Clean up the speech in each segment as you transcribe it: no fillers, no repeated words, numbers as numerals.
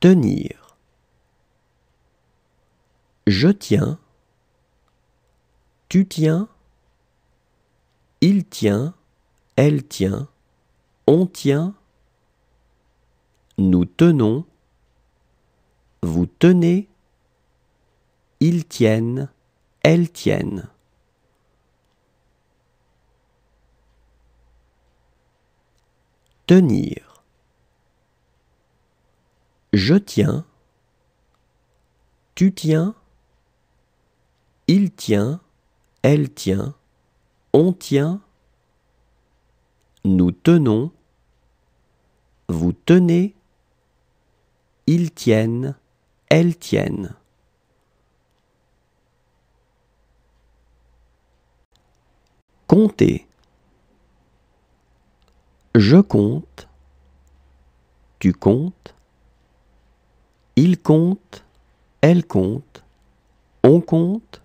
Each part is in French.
Tenir. Je tiens. Tu tiens. Il tient. Elle tient. On tient. Nous tenons. Vous tenez. Ils tiennent. Elles tiennent. Tenir. Je tiens. Tu tiens. Il tient. Elle tient. On tient. Nous tenons. Vous tenez. Ils tiennent. Elles tiennent. Compter. Je compte. Tu comptes. Il compte. Elle compte. On compte.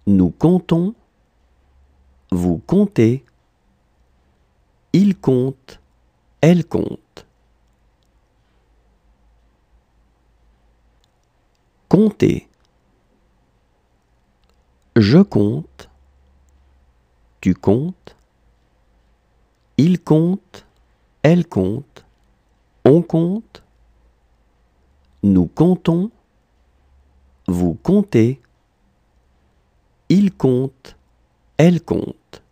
Nous comptons. Vous comptez. Il compte. Elle compte. Compter. Je compte. Tu comptes. Il compte. Elle compte. On compte. Nous comptons. Vous comptez. Il compte. Elle compte.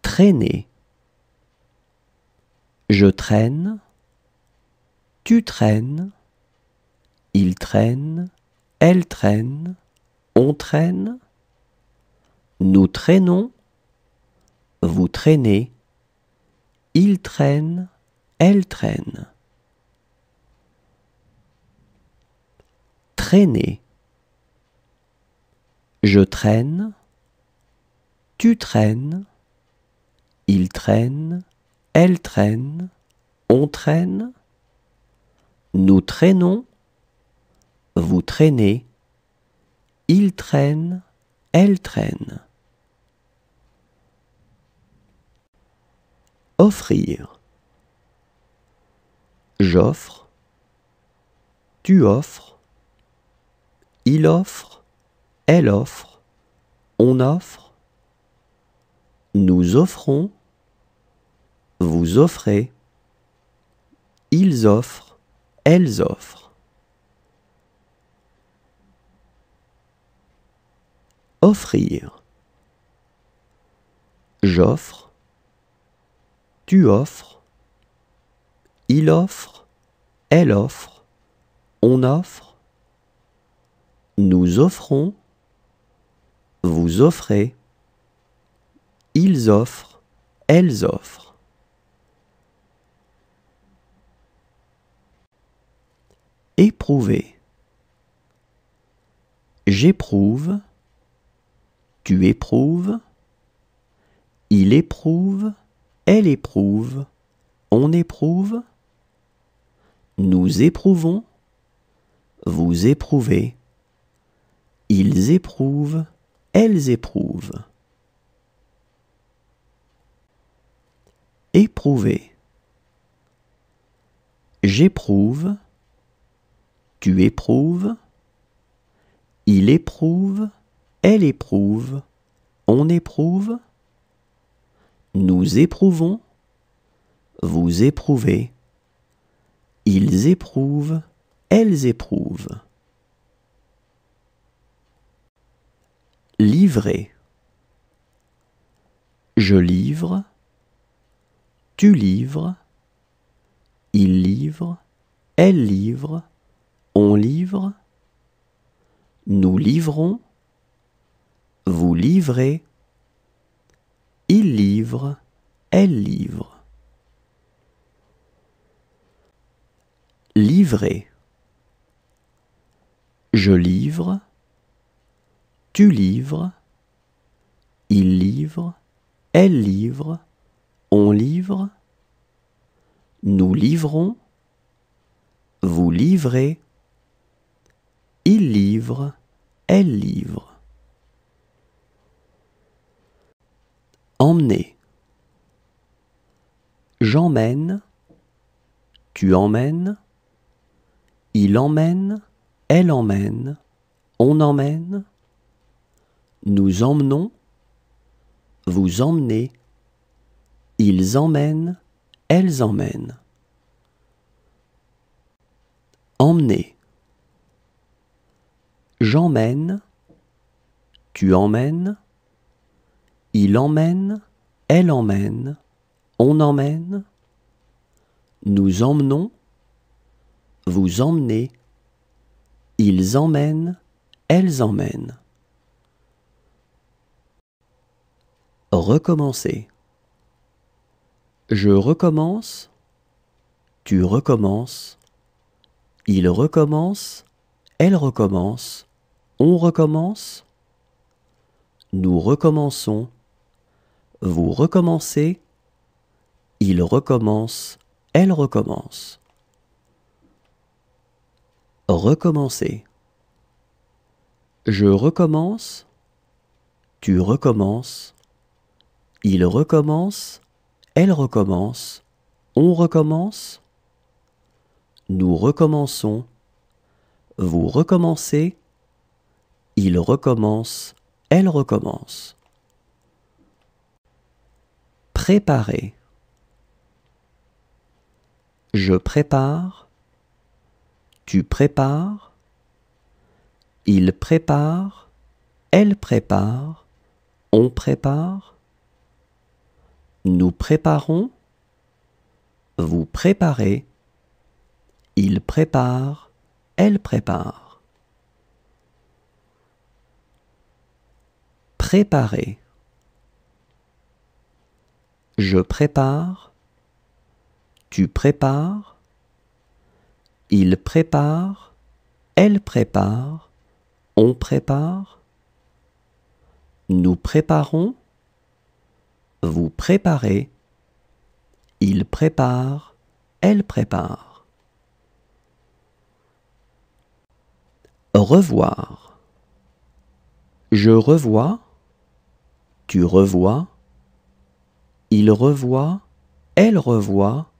Traîner. Je traîne. Tu traînes. Il traîne. Elle traîne. On traîne. Nous traînons. Vous traînez. Il traîne. Elle traîne. Traîner. Je traîne. Tu traînes. Il traîne. Elle traîne. On traîne. Nous traînons. Vous traînez. Il traîne. Elle traîne. Offrir. J'offre. Tu offres. Il offre. Elle offre. On offre. Nous offrons. Vous offrez. Ils offrent. Elles offrent. Offrir. J'offre. Tu offres. Il offre. Elle offre. On offre. Nous offrons. Vous offrez. Ils offrent. Elles offrent. Éprouver. J'éprouve. Tu éprouves. Il éprouve. Elle éprouve. On éprouve. Nous éprouvons. Vous éprouvez. Ils éprouvent. Elles éprouvent. Éprouver. J'éprouve. Tu éprouves. Il éprouve. Elle éprouve. On éprouve. Nous éprouvons. Vous éprouvez. Ils éprouvent. Elles éprouvent. Livrer. Je livre. Tu livres. Il livre. Elle livre. On livre. Nous livrons. Vous livrez. Il livre. Elle livre. Livrer. Je livre. Tu livres. Il livre. Elle livre. On livre. Nous livrons. Vous livrez. Il livre. Elle livre. Emmener. J'emmène, tu emmènes, il emmène, elle emmène, on emmène, nous emmenons, vous emmenez, ils emmènent, elles emmènent. Emmener. J'emmène, tu emmènes, il emmène, elle emmène, on emmène, nous emmenons, vous emmenez, ils emmènent, elles emmènent. Recommencer. Je recommence, tu recommences, il recommence, elle recommence, on recommence, nous recommençons, vous recommencez, il recommence, elle recommence. Recommencer. Je recommence, tu recommences, il recommence, elle recommence, on recommence, nous recommençons, vous recommencez, il recommence, elle recommence. Préparer. Je prépare, tu prépares, il prépare, elle prépare, on prépare, nous préparons, vous préparez, il prépare, elle prépare. Préparer. Je prépare, tu prépares, il prépare, elle prépare, on prépare, nous préparons, vous préparez, il prépare, elle prépare. Revoir. Je revois, tu revois, il revoit, elle revoit,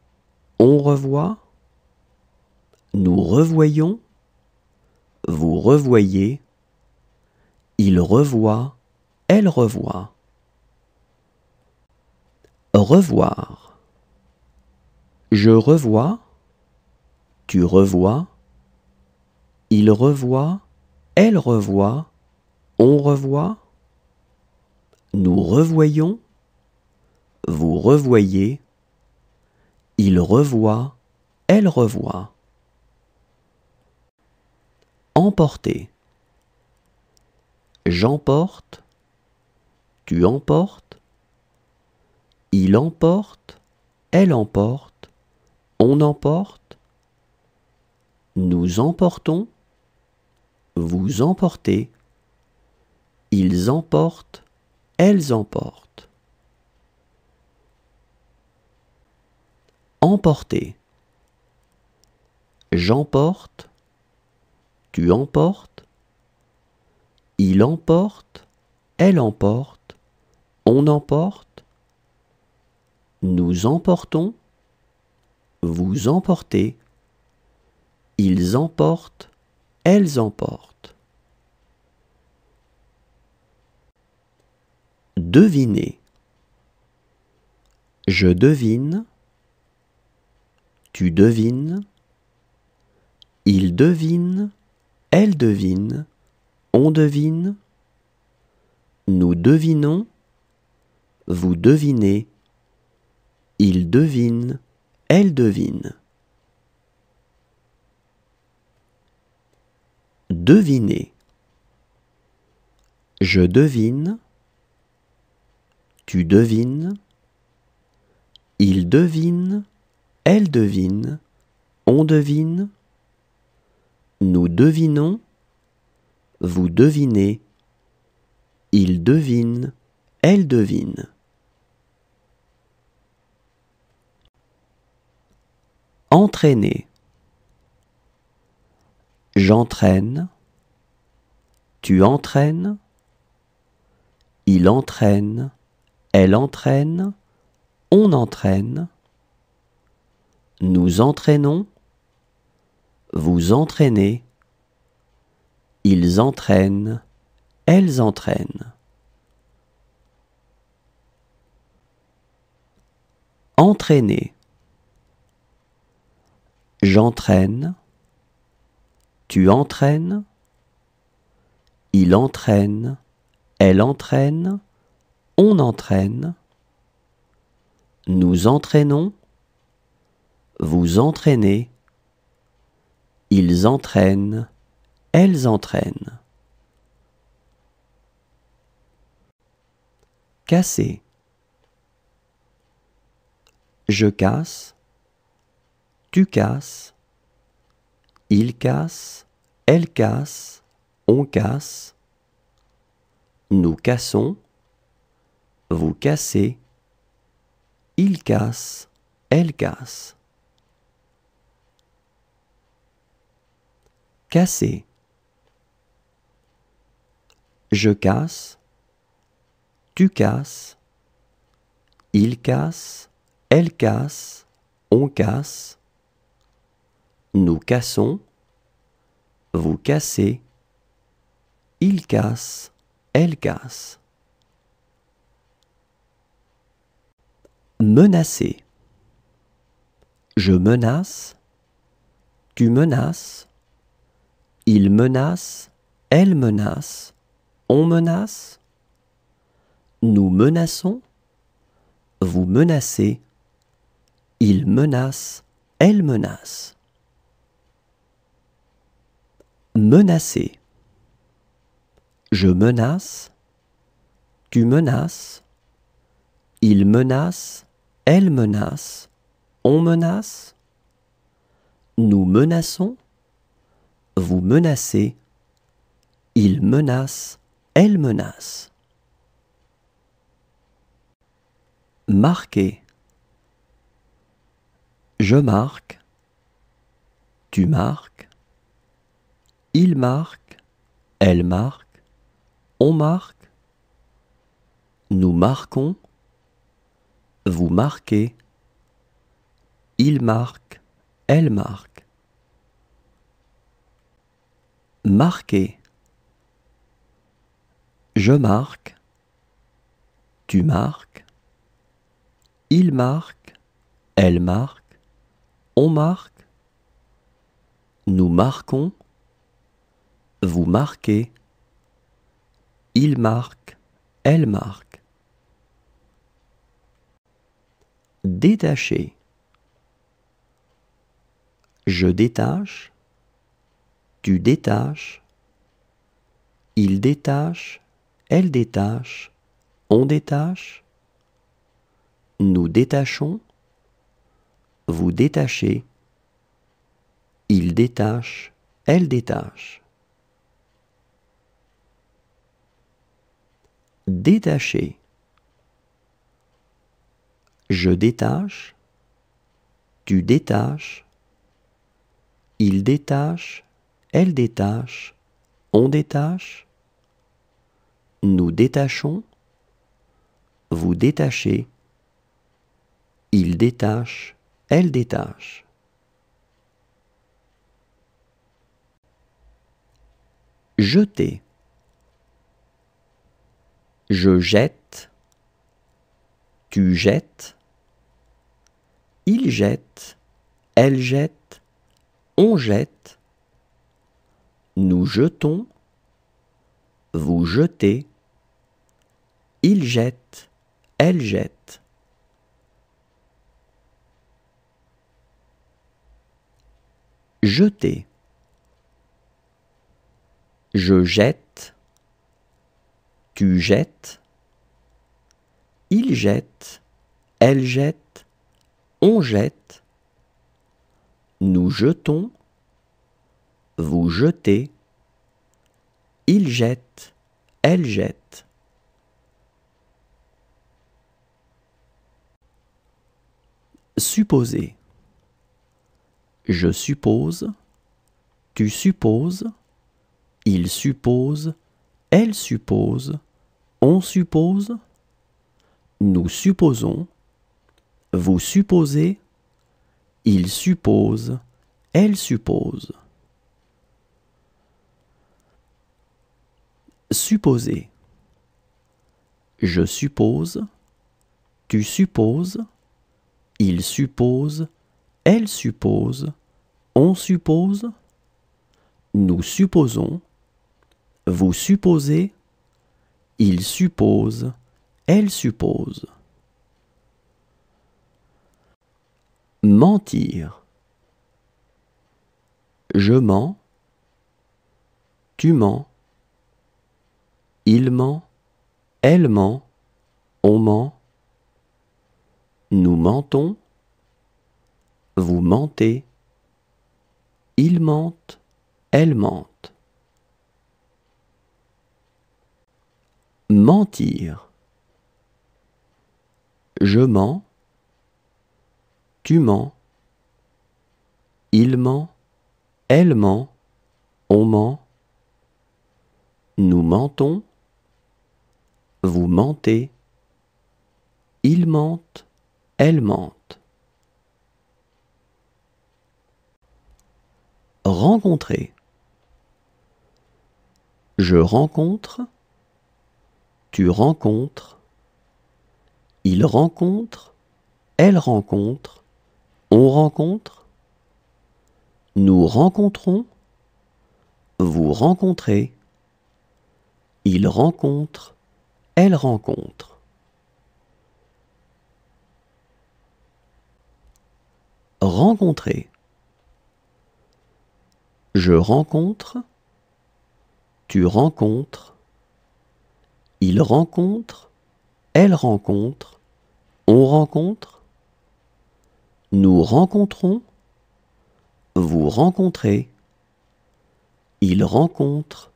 on revoit, nous revoyons, vous revoyez, il revoit, elle revoit. Revoir. Je revois, tu revois, il revoit, elle revoit, on revoit, nous revoyons, vous revoyez, il revoit, elle revoit. Emporter. J'emporte, tu emportes, il emporte, elle emporte, on emporte, nous emportons, vous emportez, ils emportent, elles emportent. Emporter. J'emporte, tu emportes, il emporte, elle emporte, on emporte, nous emportons, vous emportez, ils emportent, elles emportent. Deviner. Je devine, tu devines, il devine, elle devine, on devine, nous devinons, vous devinez, il devine, elle devine. Deviner. Je devine, tu devines, il devine, elle devine, on devine, nous devinons, vous devinez, il devine, elle devine. Entraîner. J'entraîne, tu entraînes, il entraîne, elle entraîne, on entraîne, Nous entraînons. Vous entraînez. Ils entraînent. Elles entraînent. Entraîner. J'entraîne. Tu entraînes. Il entraîne. Elle entraîne. On entraîne. Nous entraînons. Vous entraînez. Ils entraînent. Elles entraînent. Casser. Je casse. Tu casses. Il casse. Elle casse. On casse. Nous cassons. Vous cassez. Il casse. Elle casse. Casser. Je casse. Tu casses. Il casse. Elle casse. On casse. Nous cassons. Vous cassez. Il casse. Elle casse. Menacer. Je menace. Tu menaces. Il menace. Elle menace. On menace. Nous menaçons. Vous menacez. Il menace. Elle menace. Menacer. Je menace. Tu menaces. Il menace. Elle menace. On menace. Nous menaçons. Vous menacez. Il menace. Elle menace. Marquer. Je marque. Tu marques. Il marque. Elle marque. On marque. Nous marquons. Vous marquez. Il marque. Elle marque. Marquer. Je marque. Tu marques. Il marque. Elle marque. On marque. Nous marquons. Vous marquez. Il marque. Elle marque. Détacher. Je détache. Tu détaches. Il détache. Elle détache. On détache. Nous détachons. Vous détachez. Il détache. Elle détache. Détacher. Je détache. Tu détaches. Il détache. Elle détache. On détache. Nous détachons. Vous détachez. Il détache. Elle détache. Jeter. Je jette. Tu jettes. Il jette. Elle jette. On jette. Nous jetons. Vous jetez. Il jette. Elle jette. Jeter. Je jette. Tu jettes. Il jette. Elle jette. On jette. Nous jetons. Vous jetez. Il jette. Elle jette. Supposer. Je suppose. Tu supposes. Il suppose. Elle suppose. On suppose. Nous supposons. Vous supposez. il suppose, elle suppose. Supposer. Je suppose, tu supposes, il suppose, elle suppose, on suppose, nous supposons, vous supposez, il suppose, elle suppose. Mentir. Je mens, tu mens, il ment, elle ment, on ment, nous mentons, vous mentez, il mente, elle mente. Mentir. Je mens, tu mens, il ment, elle ment, on ment, nous mentons, vous mentez, il mente, elle mente. Rencontrer. Je rencontre, tu rencontres, il rencontre, elle rencontre, on rencontre, nous rencontrons, vous rencontrez, il rencontre, elle rencontre. Rencontrer. Je rencontre, tu rencontres, il rencontre, elle rencontre, on rencontre, nous rencontrons, vous rencontrez, il rencontre,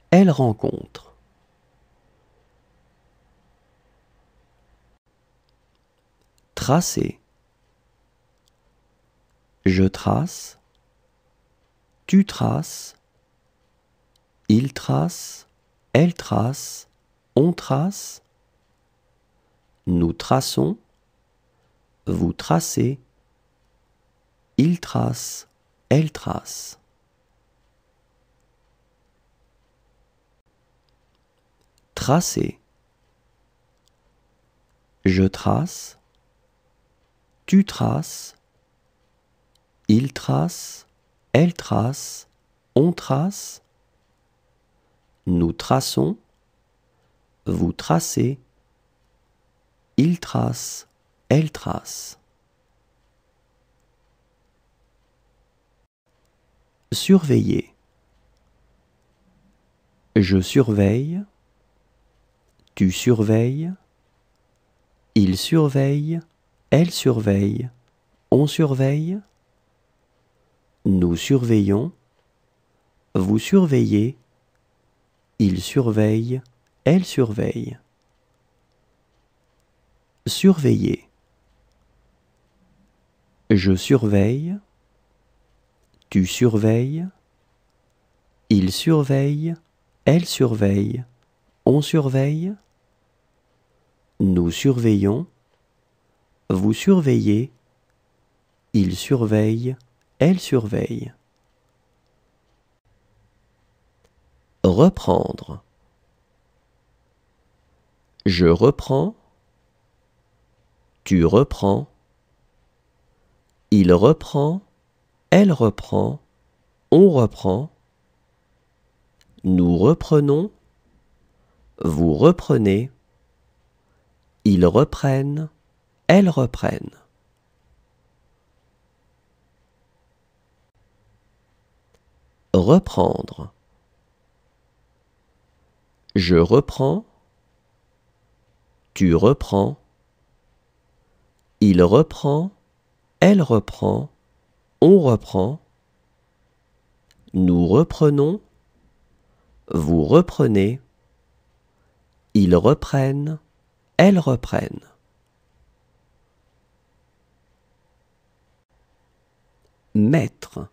elle rencontre. Tracer. Je trace, tu traces, il trace, elle trace, on trace, nous traçons, vous tracez, il trace, elle trace. Tracer. Je trace, tu traces, il trace, elle trace, on trace, nous traçons, vous tracez, il trace, elle trace. Surveiller. Je surveille, tu surveilles, il surveille, elle surveille, on surveille, nous surveillons, vous surveillez, il surveille, elle surveille. Surveiller. Je surveille, tu surveilles, il surveille, elle surveille, on surveille, nous surveillons, vous surveillez, il surveille, elle surveille. Reprendre. Je reprends, tu reprends, il reprend, elle reprend, on reprend, nous reprenons, vous reprenez, ils reprennent, elles reprennent. Reprendre. Je reprends, tu reprends, il reprend, elle reprend, on reprend, nous reprenons, vous reprenez, ils reprennent, elles reprennent. Mettre.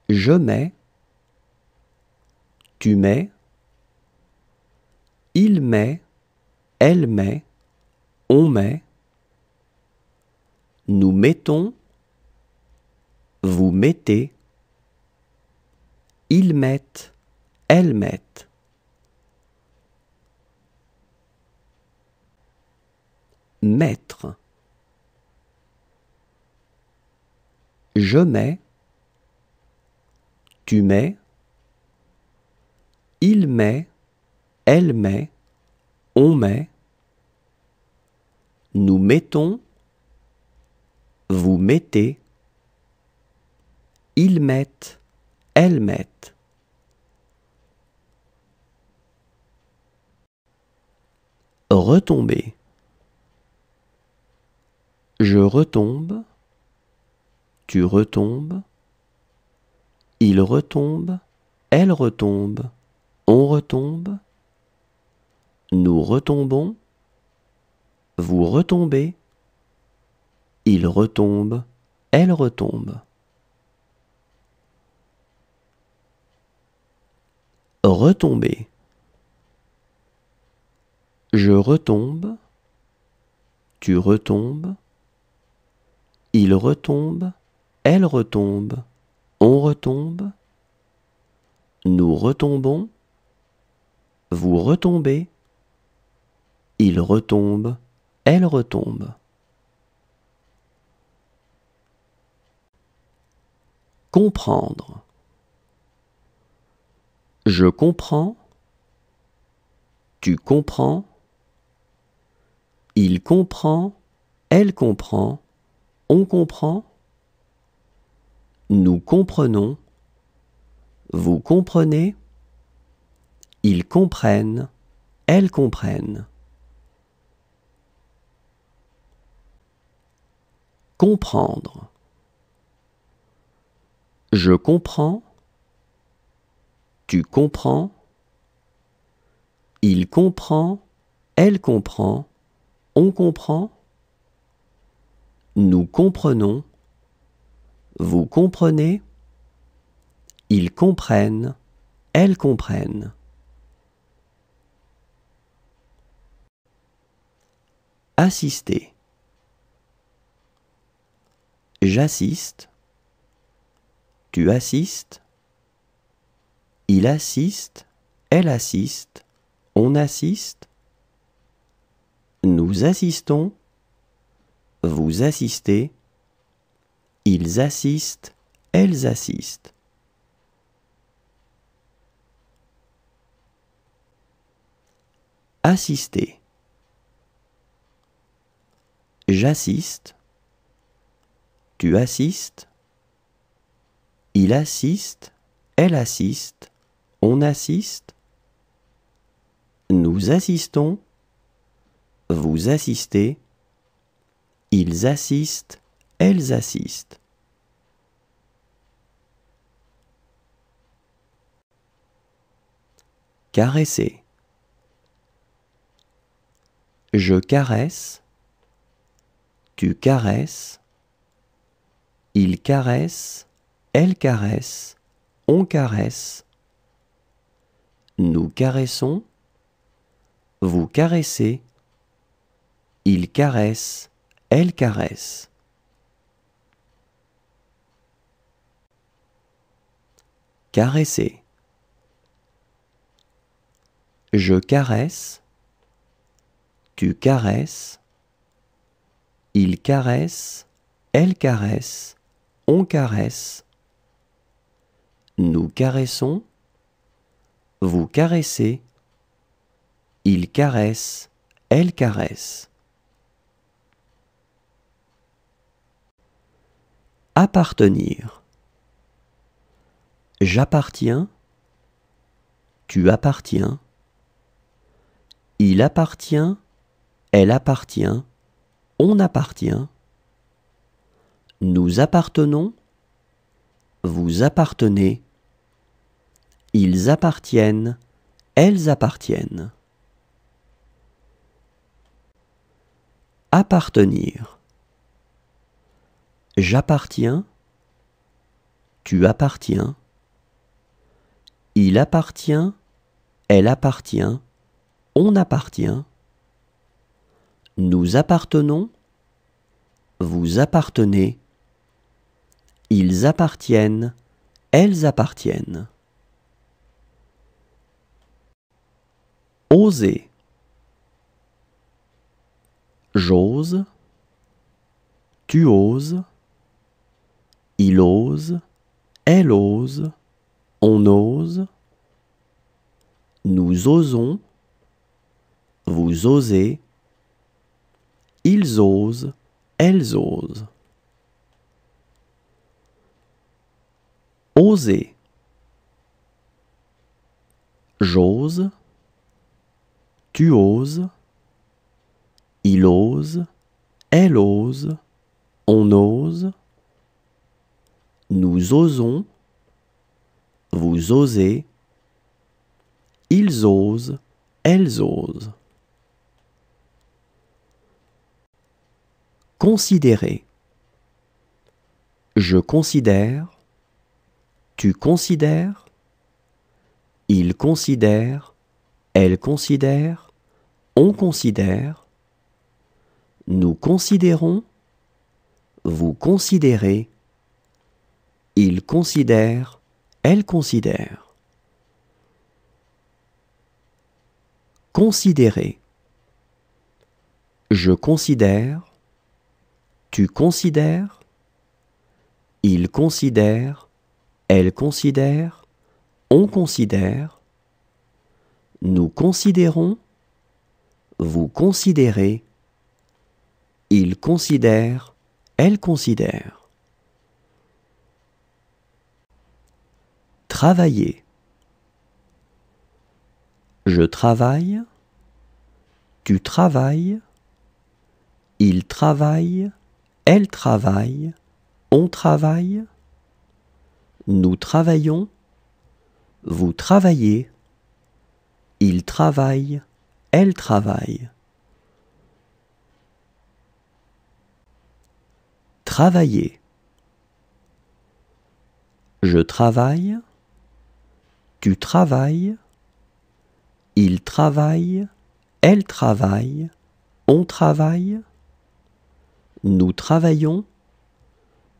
Je mets, tu mets, il met, elle met, on met, Nous mettons, vous mettez, ils mettent, elles mettent. Mettre. Je mets, tu mets, il met, elle met, on met. Nous mettons, vous mettez, ils mettent, elles mettent. Retomber. Je retombe, tu retombes, il retombe, elle retombe, on retombe. Nous retombons, vous retombez, il retombe, elle retombe. Retomber. Je retombe, tu retombes, il retombe, elle retombe, on retombe. Nous retombons, vous retombez, il retombe, elle retombe. Comprendre. Je comprends, tu comprends, il comprend, elle comprend, on comprend. Nous comprenons, vous comprenez, ils comprennent, elles comprennent. Comprendre. Je comprends, tu comprends, il comprend, elle comprend, on comprend. Nous comprenons, vous comprenez, ils comprennent, elles comprennent. Assister. J'assiste, tu assistes, il assiste, elle assiste, on assiste. Nous assistons, vous assistez, ils assistent, elles assistent. Assister. J'assiste, tu assistes, il assiste, elle assiste, on assiste. Nous assistons, vous assistez, ils assistent, elles assistent. Caresser. Je caresse, tu caresses, il caresse, elle caresse, on caresse. Nous caressons, vous caressez, il caresse, elle caresse. Caresser. Je caresse, tu caresses, il caresse, elle caresse, on caresse. Nous caressons, vous caressez, il caresse, elle caresse. Appartenir. J'appartiens, tu appartiens, il appartient, elle appartient, on appartient. Nous appartenons, vous appartenez, ils appartiennent, elles appartiennent. Appartenir. J'appartiens, tu appartiens, il appartient, elle appartient, on appartient. Nous appartenons, vous appartenez, ils appartiennent, elles appartiennent. Oser. J'ose, tu oses, il ose, elle ose, on ose, nous osons, vous osez, ils osent, elles osent. Oser. J'ose, tu oses, il ose, elle ose, on ose, nous osons, vous osez, ils osent, elles osent. Considérer. Je considère, tu considères, il considère, elle considère, on considère, nous considérons, vous considérez, il considère, elle considère. Considérer. Je considère, tu considères, il considère, elle considère, on considère, nous considérons, vous considérez, il considère, elle considère. Travailler. Je travaille, tu travailles, il travaille, elle travaille, on travaille, nous travaillons, vous travaillez, il travaille, elle travaille. Travailler. Je travaille, tu travailles, il travaille, elle travaille, on travaille, nous travaillons,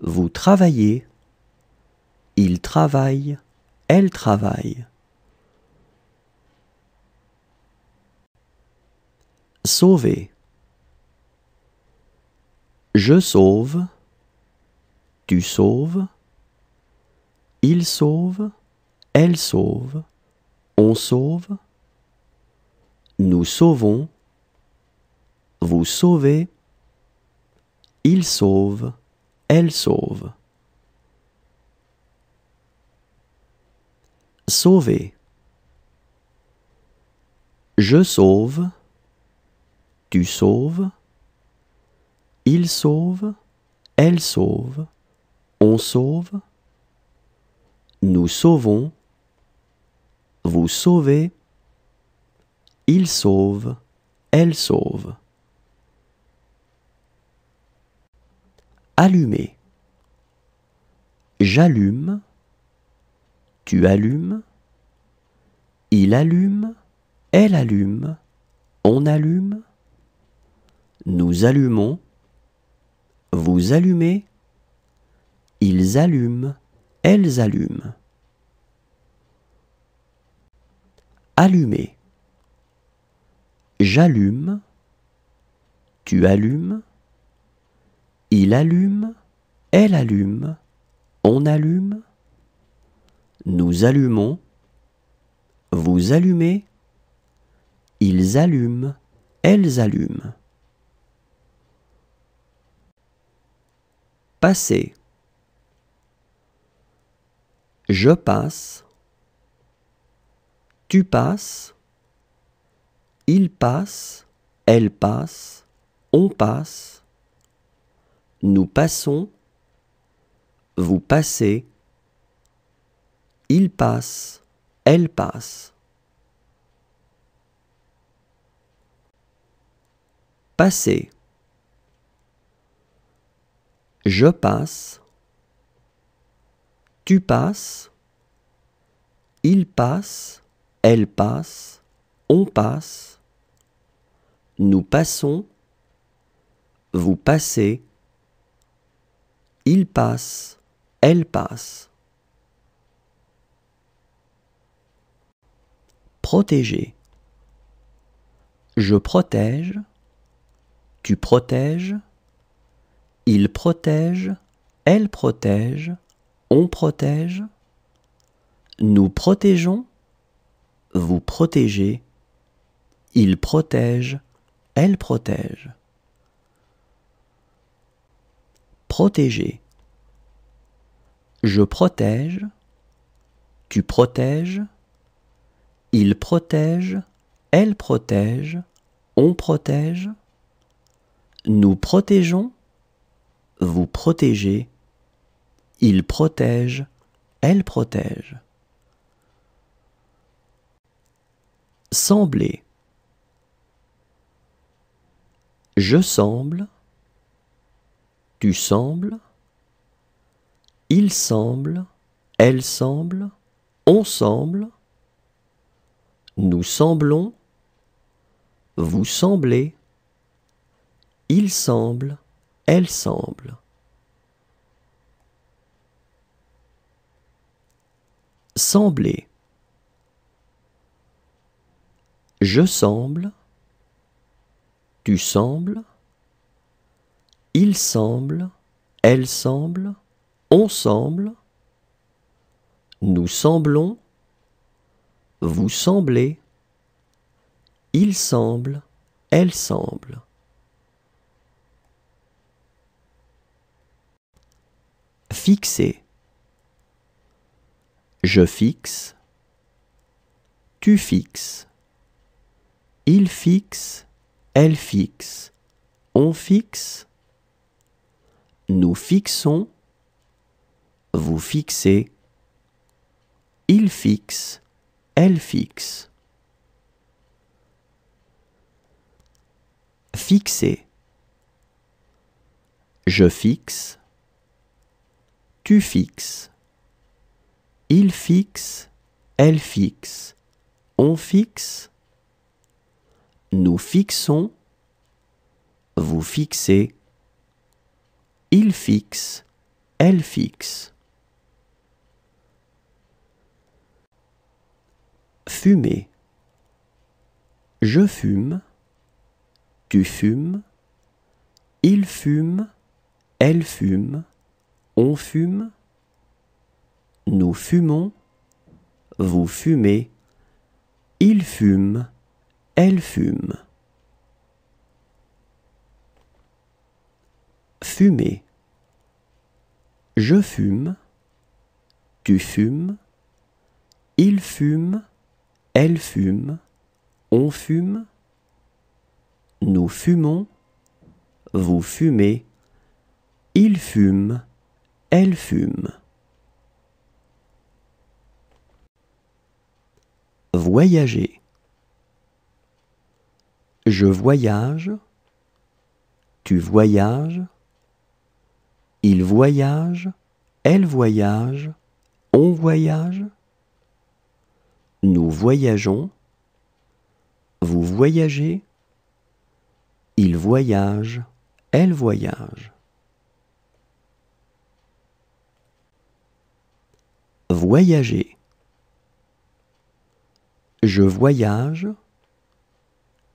vous travaillez, il travaille, elle travaille. Sauver. Je sauve, tu sauves, il sauve, elle sauve, on sauve, nous sauvons, vous sauvez, il sauve, elle sauve. Sauver. Je sauve, tu sauves, il sauve, elle sauve, on sauve, nous sauvons, vous sauvez, il sauve, elle sauve. Allumer. J'allume, tu allumes, il allume, elle allume, on allume, nous allumons, vous allumez, ils allument, elles allument. Allumer. J'allume, tu allumes, il allume, elle allume, on allume, nous allumons, vous allumez, ils allument, elles allument. Passer. Je passe, tu passes, il passe, elle passe, on passe, nous passons, vous passez, il passe, elle passe. Passer. Je passe, tu passes, il passe, elle passe, on passe, nous passons, vous passez, Il passe, elle passe. Protéger. Je protège, tu protèges, il protège, elle protège, on protège, nous protégeons, vous protégez, il protège, elle protège. Protéger. Je protège, tu protèges, il protège, elle protège, on protège, nous protégeons, vous protégez, il protège, elle protège. Sembler. Je semble, tu sembles, il semble, elle semble, on semble, nous semblons, vous semblez, il semble, elle semble. Sembler. Je semble, tu sembles, il semble, elle semble, on semble, nous semblons, vous semblez, il semble, elle semble. Fixer. Je fixe, tu fixes, il fixe, elle fixe, on fixe, nous fixons, vous fixez, il fixe, elle fixe. Fixer. Je fixe, tu fixes, il fixe, elle fixe, on fixe, nous fixons, vous fixez, il fixe, elle fixe. Fumer. Je fume, tu fumes, il fume, elle fume, on fume, nous fumons, vous fumez, il fume, elle fume. Fumer. Je fume, tu fumes, il fume, elle fume, on fume, nous fumons, vous fumez, il fume, elle fume. Voyager. Je voyage, tu voyages, il voyage, elle voyage, on voyage, nous voyageons, vous voyagez, il voyage, elle voyage. Voyager. Je voyage,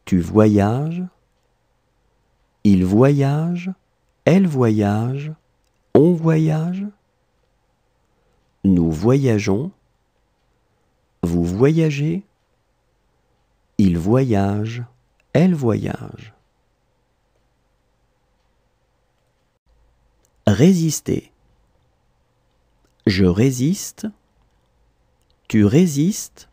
tu voyages, il voyage, elle voyage, on voyage, nous voyageons, vous voyagez, il voyage, elle voyage. Résister. Je résiste, tu résistes,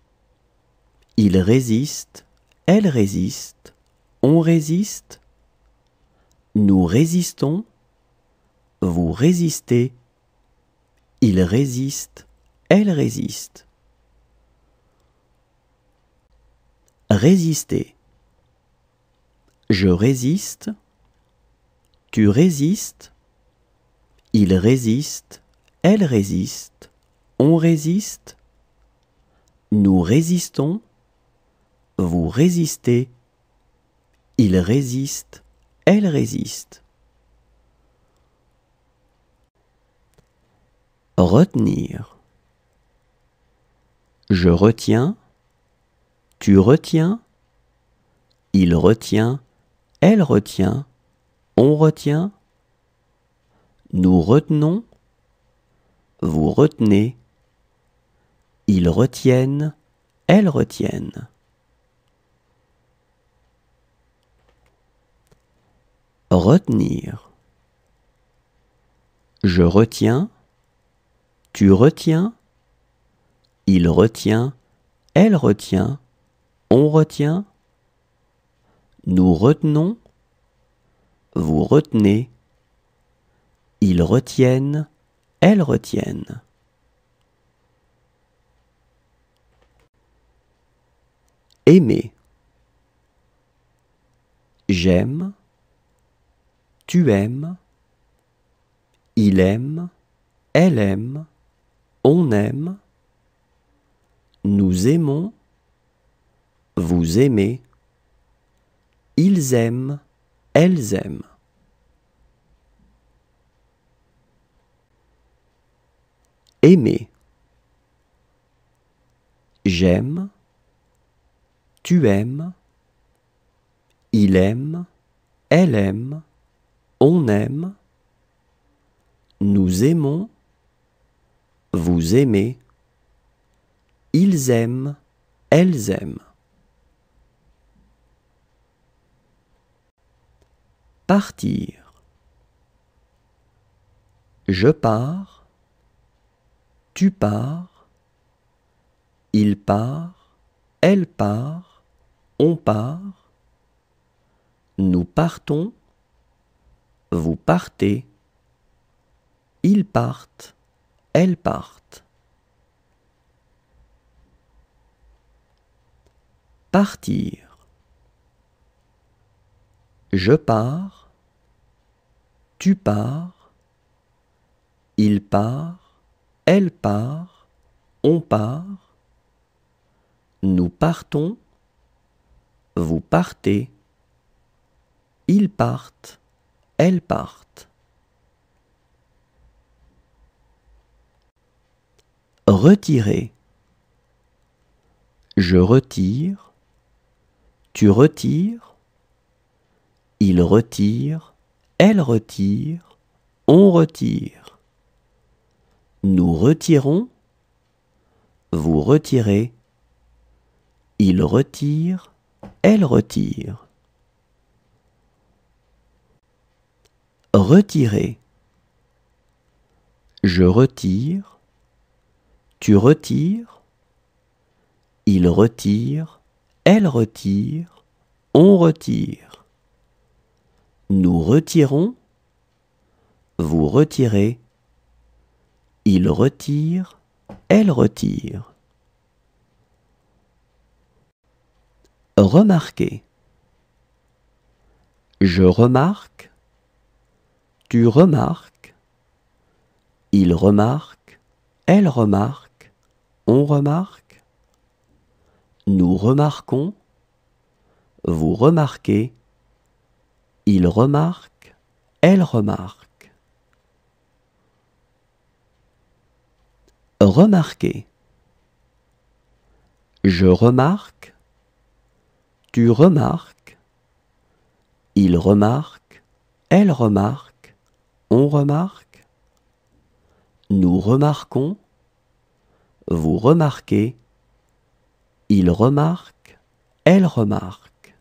il résiste, elle résiste, on résiste, nous résistons, vous résistez, il résiste, elle résiste. Résister. Je résiste, tu résistes, il résiste, elle résiste, on résiste, nous résistons, vous résistez, il résiste, elle résiste. Retenir. Je retiens, tu retiens, il retient, elle retient, on retient, nous retenons, vous retenez, ils retiennent, elles retiennent. Retenir. Je retiens, tu retiens, il retient, elle retient, on retient, nous retenons, vous retenez, ils retiennent, elles retiennent. Aimer. J'aime, tu aimes, il aime, elle aime, on aime, nous aimons, vous aimez, ils aiment, elles aiment. Aimer. J'aime, tu aimes, il aime, elle aime, on aime, nous aimons, vous aimez, ils aiment, elles aiment. Partir. Je pars, tu pars, il part, elle part, on part, nous partons, vous partez, ils partent, elles partent. Partir. Je pars, tu pars, il part, elle part, on part, nous partons, vous partez, ils partent, elles partent. Retirer. Je retire, tu retires, il retire, elle retire, on retire. Nous retirons, vous retirez, il retire, elle retire. Retirer. Je retire, tu retires, il retire, elle retire, on retire. Nous retirons, vous retirez, il retire, elle retire. Remarquer. Je remarque, tu remarques, il remarque, elle remarque, on remarque, nous remarquons, vous remarquez, il remarque, elle remarque. Remarquer. Je remarque, tu remarques, il remarque, elle remarque, on remarque, nous remarquons, vous remarquez, il remarque, elle remarque.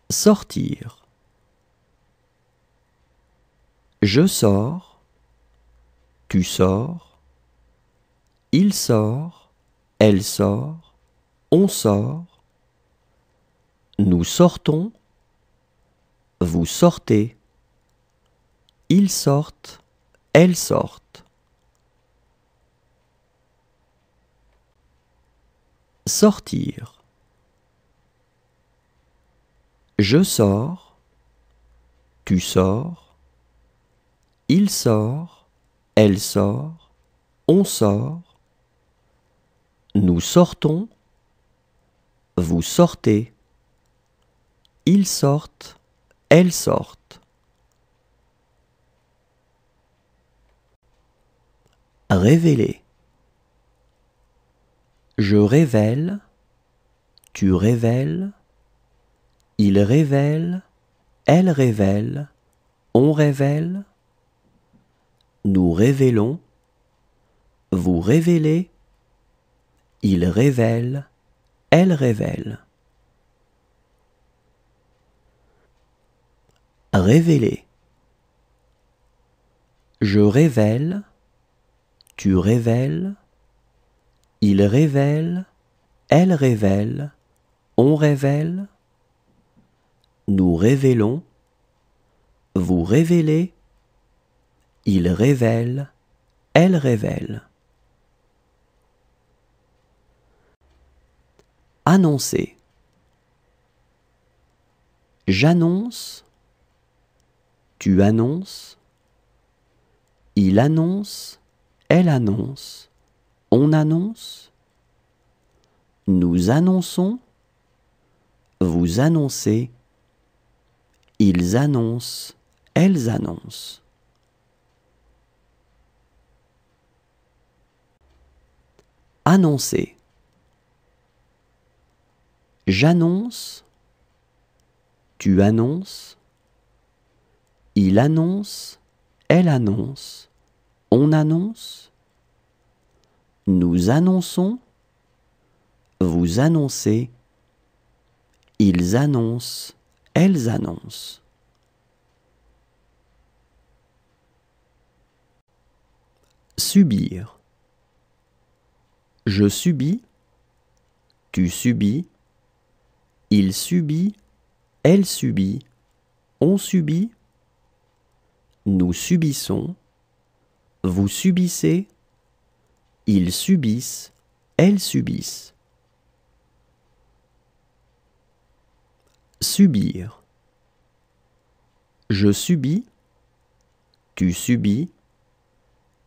Sortir. Je sors, tu sors, il sort, elle sort, on sort, nous sortons, vous sortez, ils sortent, elles sortent. Sortir. Je sors, tu sors, il sort, elle sort, on sort, nous sortons, vous sortez, ils sortent, elles sortent. Révéler. Je révèle, tu révèles, il révèle, elle révèle, on révèle, nous révélons, vous révélez, il révèle, elle révèle. Révéler. Je révèle, tu révèles, il révèle, elle révèle, on révèle, nous révélons, vous révélez, il révèle, elle révèle. Annoncer. J'annonce, tu annonces, il annonce, elle annonce, on annonce, nous annonçons, vous annoncez, ils annoncent, elles annoncent. Annoncer. J'annonce, tu annonces, il annonce, elle annonce, on annonce, nous annonçons, vous annoncez, ils annoncent, elles annoncent. Subir. Je subis, tu subis, il subit, elle subit, on subit, nous subissons, vous subissez, ils subissent, elles subissent. Subir. Je subis, tu subis,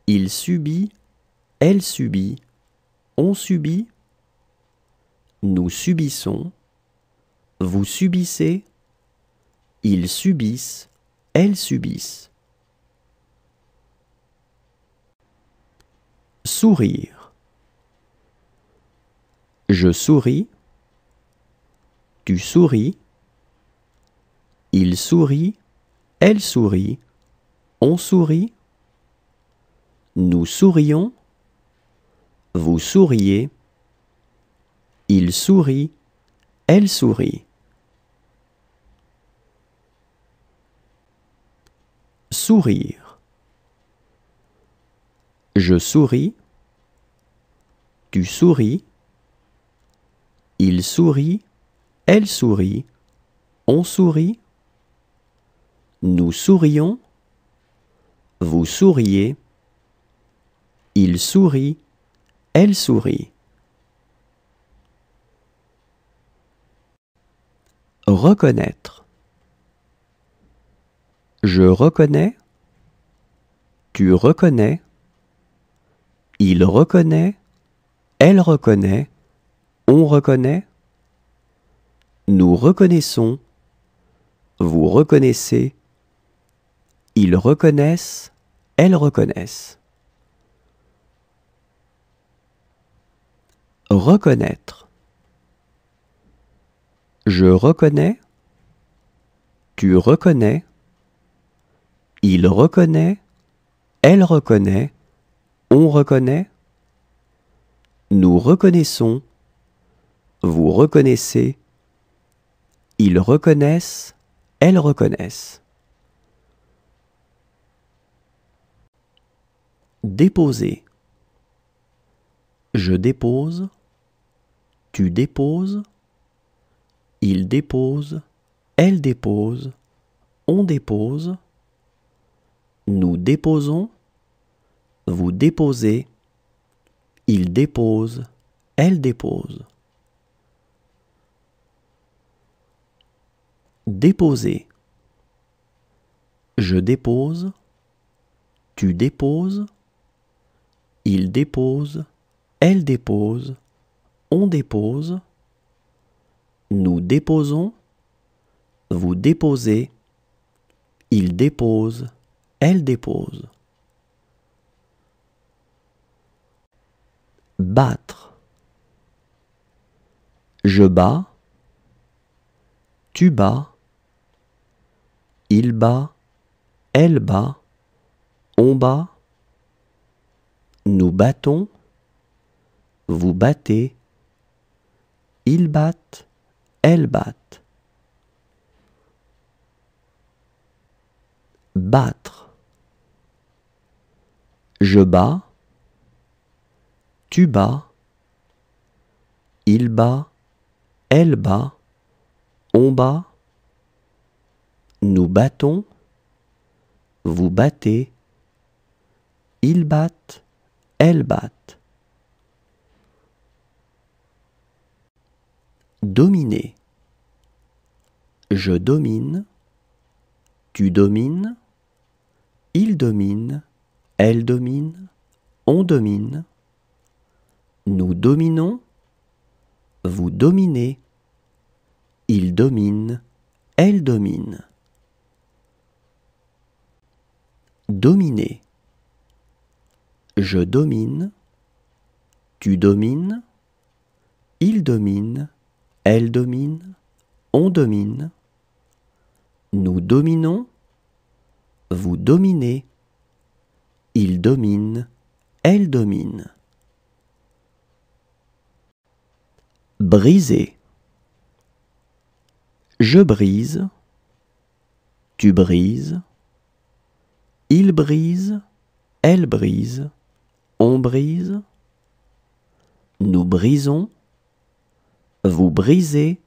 il subit, elle subit, on subit, nous subissons, vous subissez, ils subissent, elles subissent. Sourire. Je souris, tu souris, il sourit, elle sourit, on sourit, nous sourions, vous souriez, il sourit, elle sourit. Sourire. Je souris, tu souris, il sourit, elle sourit, on sourit, nous sourions, vous souriez, il sourit, elle sourit. Reconnaître. Je reconnais, tu reconnais, il reconnaît, elle reconnaît, on reconnaît, nous reconnaissons, vous reconnaissez, ils reconnaissent, elles reconnaissent. Reconnaître. Je reconnais, tu reconnais, il reconnaît, elle reconnaît, on reconnaît, nous reconnaissons, vous reconnaissez, ils reconnaissent, elles reconnaissent. Déposer. Je dépose, tu déposes, il dépose, elle dépose, on dépose, nous déposons, vous déposez, il dépose, elle dépose. Déposer. Je dépose, tu déposes, il dépose, elle dépose, on dépose, nous déposons, vous déposez, il dépose, elle dépose. battre. Je bats, tu bats, il bat, elle bat, on bat, nous battons, vous battez, ils battent, elles battent. Battre. Je bats, tu bats, il bat, elle bat, on bat, nous battons, vous battez, ils battent, elles battent. Dominer. Je domine, tu domines, il domine, elle domine, on domine, nous dominons, vous dominez, il domine, elle domine. Dominer. Je domine, tu domines, il domine, elle domine, on domine, nous dominons, vous dominez, il domine, elle domine. Briser. Je brise, tu brises, il brise, elle brise, on brise, nous brisons, vous brisez,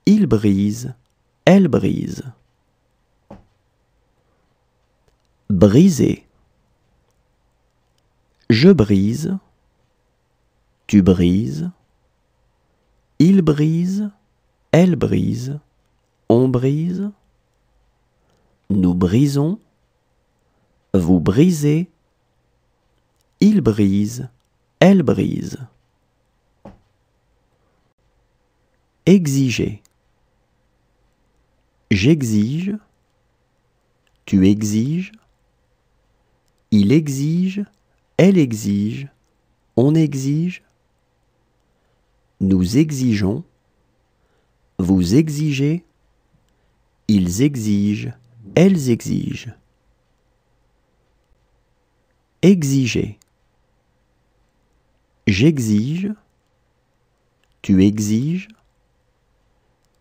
il brise, elle brise. Briser. Je brise, tu brises, il brise, elle brise, on brise, nous brisons, vous brisez, il brise, elle brise. Exiger. J'exige, tu exiges, il exige, elle exige, on exige, nous exigeons, vous exigez, ils exigent, elles exigent. Exiger. J'exige, tu exiges,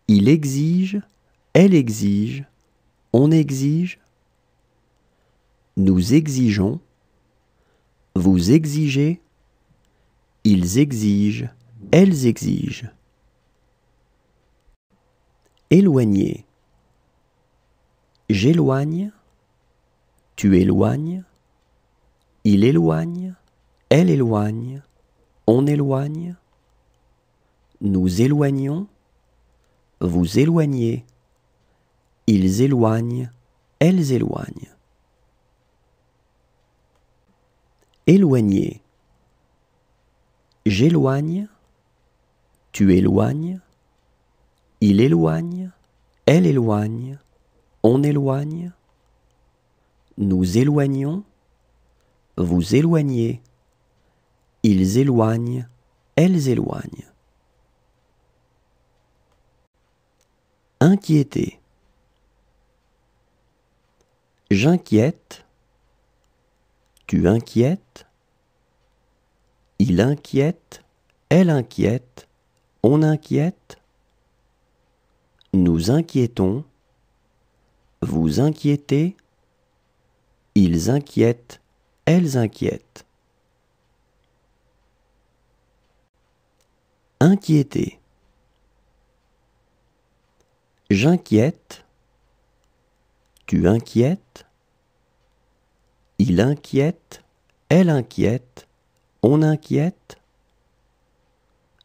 il exige, elle exige, on exige, nous exigeons, vous exigez, ils exigent, elles exigent. Éloigner. J'éloigne, tu éloignes, il éloigne, elle éloigne, on éloigne, nous éloignons, vous éloignez, ils éloignent, elles éloignent. Éloigner. J'éloigne, tu éloignes, il éloigne, elle éloigne, on éloigne, nous éloignons, vous éloignez, ils éloignent, elles éloignent. Inquiéter. J'inquiète, tu inquiètes, il inquiète, elle inquiète, on inquiète, nous inquiétons, vous inquiétez, ils inquiètent, elles inquiètent. Inquiéter. J'inquiète, tu inquiètes, il inquiète, elle inquiète, on inquiète,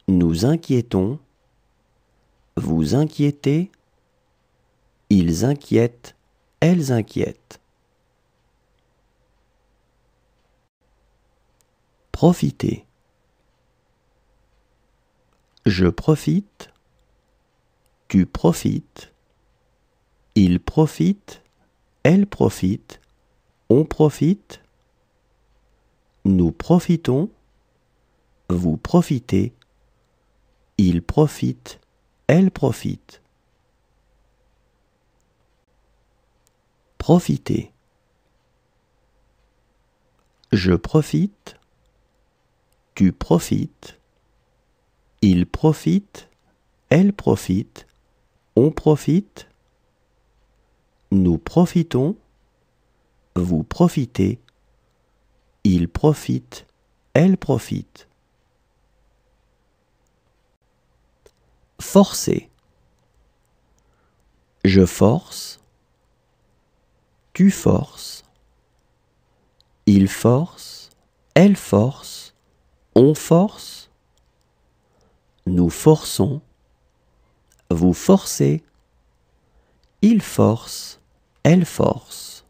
nous inquiétons, vous inquiétez, ils inquiètent, elles inquiètent. Profiter. Je profite, tu profites, il profite, elle profite, on profite, nous profitons, vous profitez, il profite, elle profite. Profiter. Je profite, tu profites, il profite, elle profite, on profite, nous profitons, vous profitez, il profite, elle profite. Forcer. Je force, tu forces, il force, elle force, on force, nous forçons, vous forcez, il force, elle force.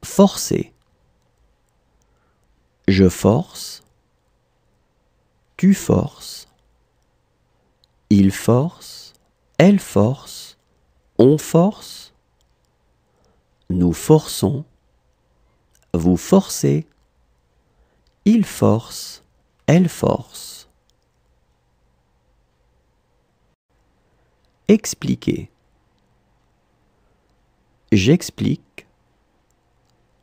Forcer. Je force, tu forces, il force, elle force, on force, nous forçons, vous forcez, il force, elle force. Expliquer. J'explique,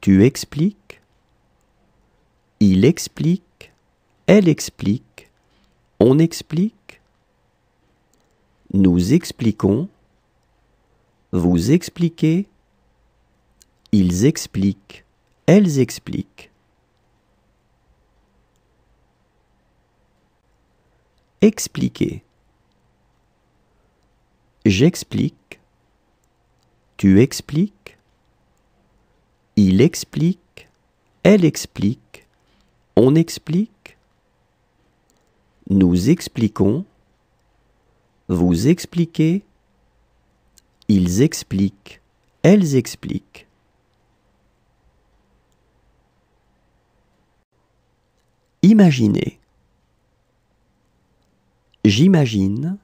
tu expliques, il explique, elle explique, on explique, nous expliquons, vous expliquez, ils expliquent, elles expliquent. Expliquer. J'explique, tu expliques, il explique, elle explique, on explique, nous expliquons, vous expliquez, ils expliquent, elles expliquent. Imaginer. J'imagine,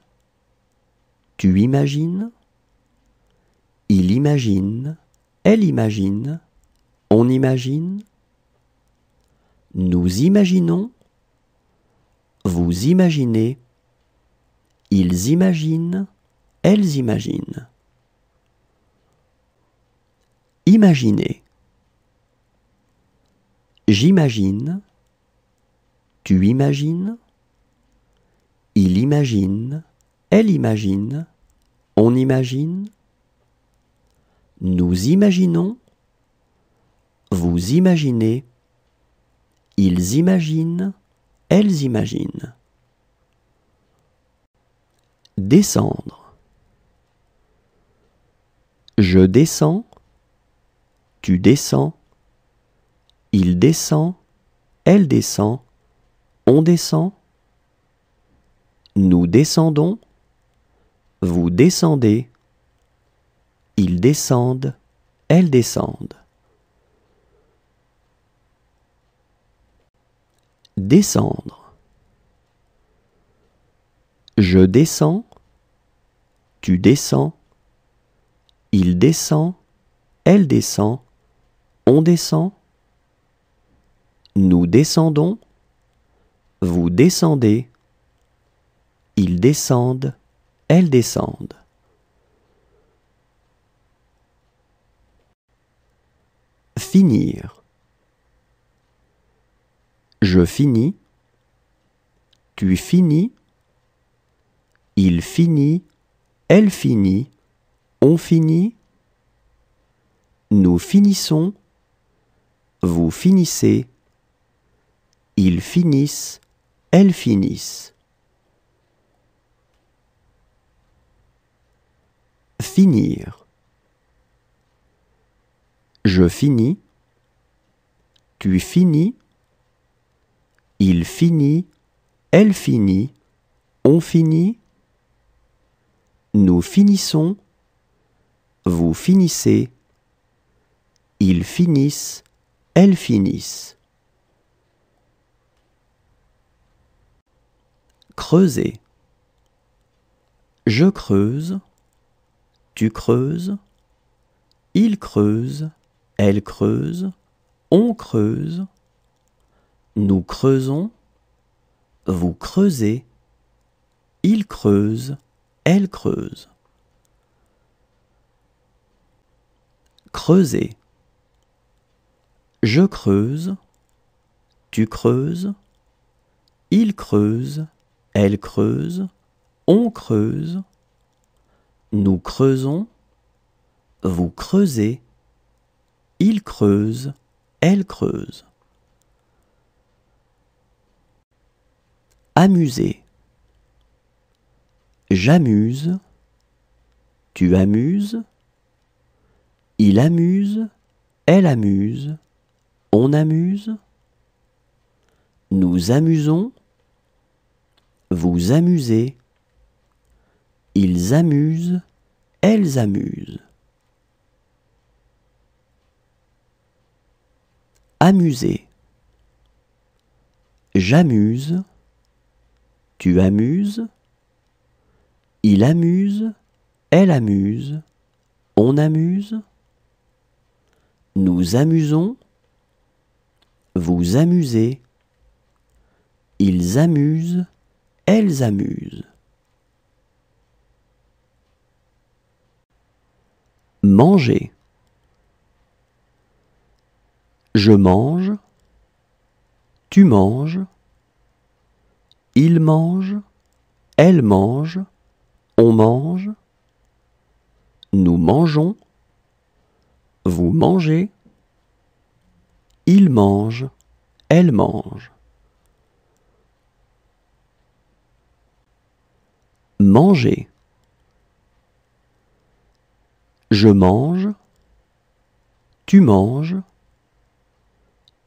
tu imagines, il imagine, elle imagine, on imagine, nous imaginons, vous imaginez, ils imaginent, elles imaginent. Imaginer. J'imagine, tu imagines, il imagine, elle imagine, on imagine, nous imaginons, vous imaginez, ils imaginent, elles imaginent. Descendre. Je descends, tu descends, il descend, elle descend, on descend, nous descendons, vous descendez, ils descendent, elles descendent. Descendre. Je descends, tu descends, il descend, elle descend, on descend, nous descendons, vous descendez, ils descendent, elles descendent. Finir. Je finis, tu finis, il finit, elle finit, on finit, nous finissons, vous finissez, ils finissent, elles finissent. Finir. Je finis, tu finis, il finit, elle finit, on finit, nous finissons, vous finissez, ils finissent, elles finissent. Creuser. Je creuse, tu creuses, il creuse, elle creuse, on creuse, Nous creusons, vous creusez, il creuse, elle creuse. Creuser. Je creuse, tu creuses, il creuse, elle creuse, on creuse, nous creusons, vous creusez, il creuse, elle creuse. Amuser. J'amuse, tu amuses, il amuse, elle amuse, on amuse, nous amusons, vous amusez, ils amusent, elles amusent. Amuser. J'amuse, tu amuses, il amuse, elle amuse, on amuse, nous amusons, vous amusez, ils amusent, elles amusent. Manger. Je mange, tu manges, il mange, elle mange, on mange, nous mangeons, vous mangez, il mange, elle mange. Manger. Je mange, tu manges,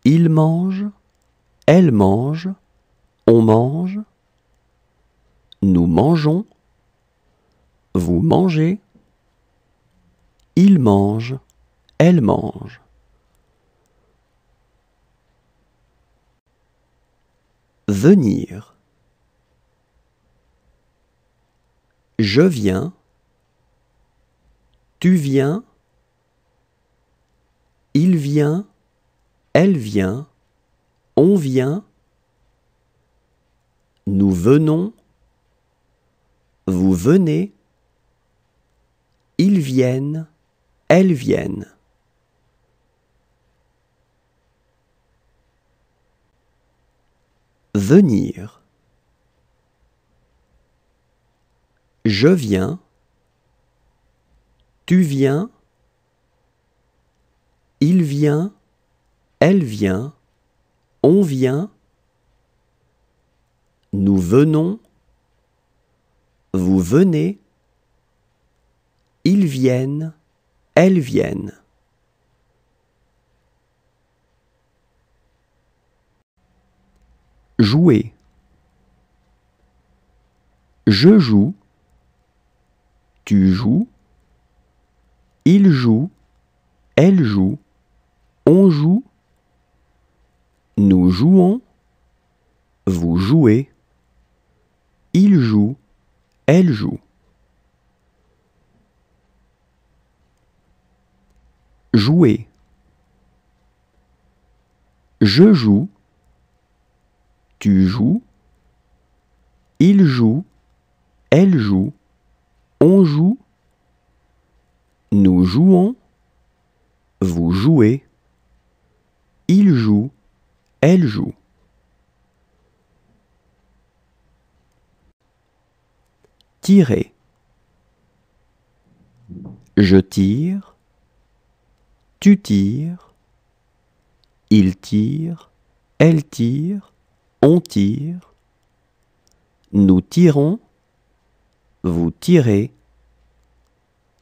il mange, elle mange, on mange, nous mangeons, vous mangez, il mange, elle mange. Venir. Je viens, tu viens, il vient, elle vient, on vient, nous venons, vous venez, ils viennent, elles viennent. Venir. Je viens, tu viens, il vient, elle vient, on vient, nous venons, vous venez, ils viennent, elles viennent. Jouer. Je joue, tu joues, il joue, elle joue, on joue, nous jouons, vous jouez, il joue, elle joue. Jouer. Je joue, tu joues, il joue, elle joue, on joue, nous jouons, vous jouez, il joue, elle joue. Tirer. Je tire, tu tires, il tire, elle tire, on tire, nous tirons, vous tirez,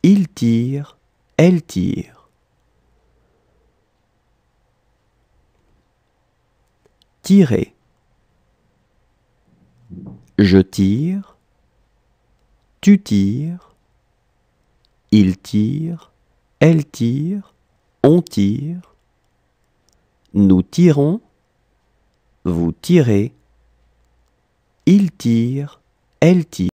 il tire, elle tire. Tirer. Je tire, tu tires, il tire, elle tire, on tire, nous tirons, vous tirez, il tire, elle tire.